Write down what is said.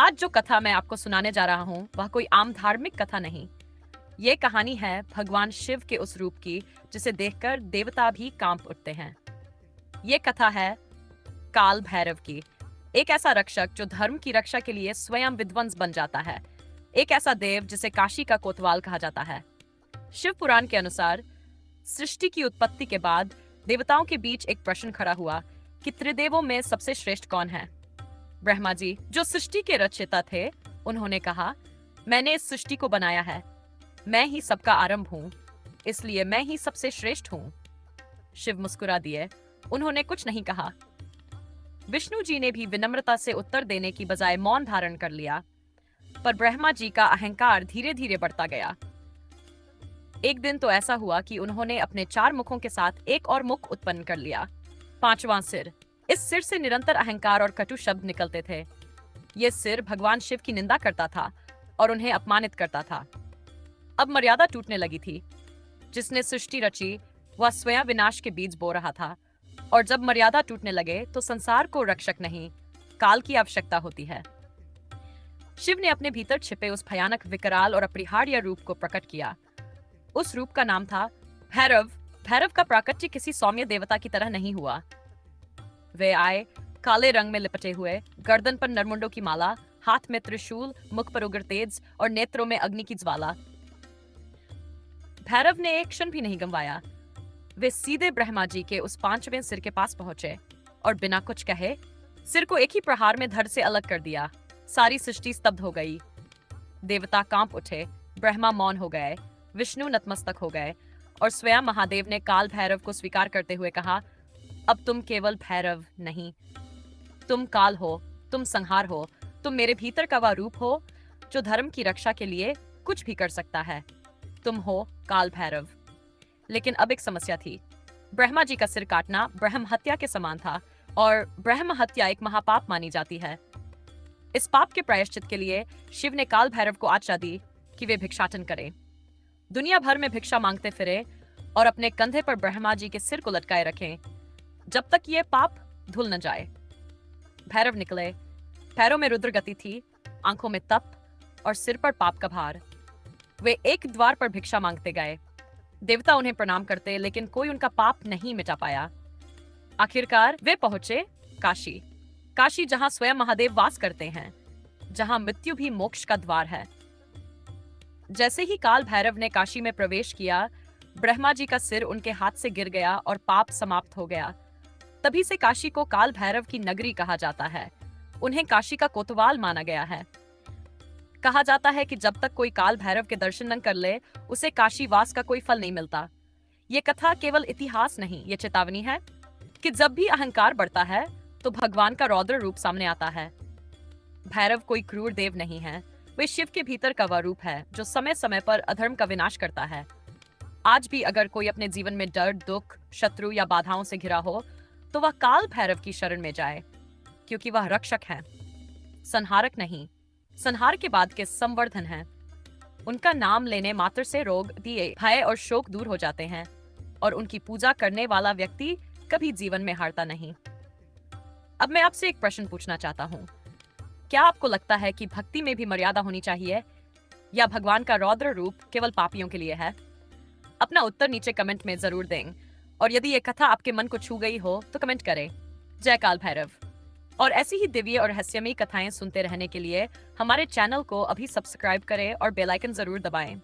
आज जो कथा मैं आपको सुनाने जा रहा हूँ वह कोई आम धार्मिक कथा नहीं। ये कहानी है भगवान शिव के उस रूप की जिसे देखकर देवता भी कांप उठते हैं। ये कथा है काल भैरव की। एक ऐसा रक्षक जो धर्म की रक्षा के लिए स्वयं विध्वंस बन जाता है। एक ऐसा देव जिसे काशी का कोतवाल कहा जाता है। शिव पुराण के अनुसार सृष्टि की उत्पत्ति के बाद देवताओं के बीच एक प्रश्न खड़ा हुआ कि त्रिदेवों में सबसे श्रेष्ठ कौन है। ब्रह्मा जी जो सृष्टि के रचयिता थे, उन्होंने कहा, मैंने इस सृष्टि को बनाया है, मैं ही सबका आरंभ हूँ, इसलिए मैं ही सबसे श्रेष्ठ हूँ। शिव मुस्कुरा दिए, उन्होंने कुछ नहीं कहा। विष्णु जी ने भी विनम्रता से उत्तर देने की बजाय मौन धारण कर लिया, पर ब्रह्मा जी का अहंकार धीरे धीरे बढ़ता गया। एक दिन तो ऐसा हुआ कि उन्होंने अपने 4 मुखों के साथ एक और मुख उत्पन्न कर लिया, 5वां सिर। इस सिर से निरंतर अहंकार और कटु शब्द निकलते थे। यह सिर भगवान शिव की निंदा करता था और उन्हें अपमानित करता था। अब मर्यादा टूटने लगी थी। जिसने सृष्टि रची वह स्वयं विनाश के बीज बो रहा था, और जब मर्यादा टूटने लगे तो संसार को रक्षक नहीं, काल की आवश्यकता होती है। शिव ने अपने भीतर छिपे उस भयानक, विकराल और अपरिहार्य रूप को प्रकट किया। उस रूप का नाम था भैरव। भैरव का प्राकट्य किसी सौम्य देवता की तरह नहीं हुआ। वे आए काले रंग में लिपटे हुए, गर्दन पर नरमुंडों की माला, हाथ में त्रिशूल, मुख पर उग्र तेज और नेत्रों में अग्नि की ज्वाला। भैरव ने एक क्षण भी नहीं गंवाया। वे सीधे ब्रह्मा जी के उस 5वें सिर के पास पहुंचे और बिना कुछ कहे सिर को एक ही प्रहार में धड़ से अलग कर दिया। सारी सृष्टि स्तब्ध हो गई। देवता कांप उठे, ब्रह्मा मौन हो गए, विष्णु नतमस्तक हो गए और स्वयं महादेव ने काल भैरव को स्वीकार करते हुए कहा, अब तुम केवल भैरव नहीं, तुम काल हो, तुम संहार हो, तुम मेरे भीतर का वह रूप हो जो धर्म की रक्षा के लिए कुछ भी कर सकता है। तुम हो काल भैरव। लेकिन अब एक समस्या थी। ब्रह्मा जी का सिर काटना ब्रह्म हत्या के समान था, और ब्रह्म हत्या एक महापाप मानी जाती है। इस पाप के प्रायश्चित के लिए शिव ने काल भैरव को आज्ञा दी कि वे भिक्षाटन करें, दुनिया भर में भिक्षा मांगते फिरे और अपने कंधे पर ब्रह्मा जी के सिर को लटकाए रखें जब तक ये पाप धुल न जाए। भैरव निकले। पैरों में रुद्र गति थी, आंखों में तप और सिर पर पाप का भार। वे एक द्वार पर भिक्षा मांगते गए। देवता उन्हें प्रणाम करते, लेकिन कोई उनका पाप नहीं मिटा पाया। आखिरकार वे पहुंचे काशी। काशी जहां स्वयं महादेव वास करते हैं, जहां मृत्यु भी मोक्ष का द्वार है। जैसे ही काल भैरव ने काशी में प्रवेश किया, ब्रह्मा जी का सिर उनके हाथ से गिर गया और पाप समाप्त हो गया। तभी से काशी को काल भैरव की नगरी कहा जाता है। उन्हें काशी का कोतवाल माना गया है। कहा जाता है कि जब तक कोई काल भैरव के दर्शन न कर ले, उसे काशी वास का कोई फल नहीं मिलता। ये कथा केवल इतिहास नहीं, ये चेतावनी है कि जब भी अहंकार बढ़ता है तो भगवान का रौद्र रूप सामने आता है। भैरव कोई क्रूर देव नहीं है, वे शिव के भीतर का वह रूप है जो समय समय पर अधर्म का विनाश करता है। आज भी अगर कोई अपने जीवन में डर, दुख, शत्रु या बाधाओं से घिरा हो, तो वह काल भैरव की शरण में जाए, क्योंकि वह रक्षक है, संहारक नहीं। संहार के बाद के संवर्धन है। उनका नाम लेने मात्र से रोग, दिए, भय और शोक दूर हो जाते हैं, और उनकी पूजा करने वाला व्यक्ति कभी जीवन में हारता नहीं। अब मैं आपसे एक प्रश्न पूछना चाहता हूँ। क्या आपको लगता है कि भक्ति में भी मर्यादा होनी चाहिए, या भगवान का रौद्र रूप केवल पापियों के लिए है? अपना उत्तर नीचे कमेंट में जरूर दें, और यदि ये कथा आपके मन को छू गई हो तो कमेंट करें। जय काल भैरव। और ऐसी ही दिव्य और रहस्यमयी कथाएं सुनते रहने के लिए हमारे चैनल को अभी सब्सक्राइब करें और बेल आइकन जरूर दबाएं।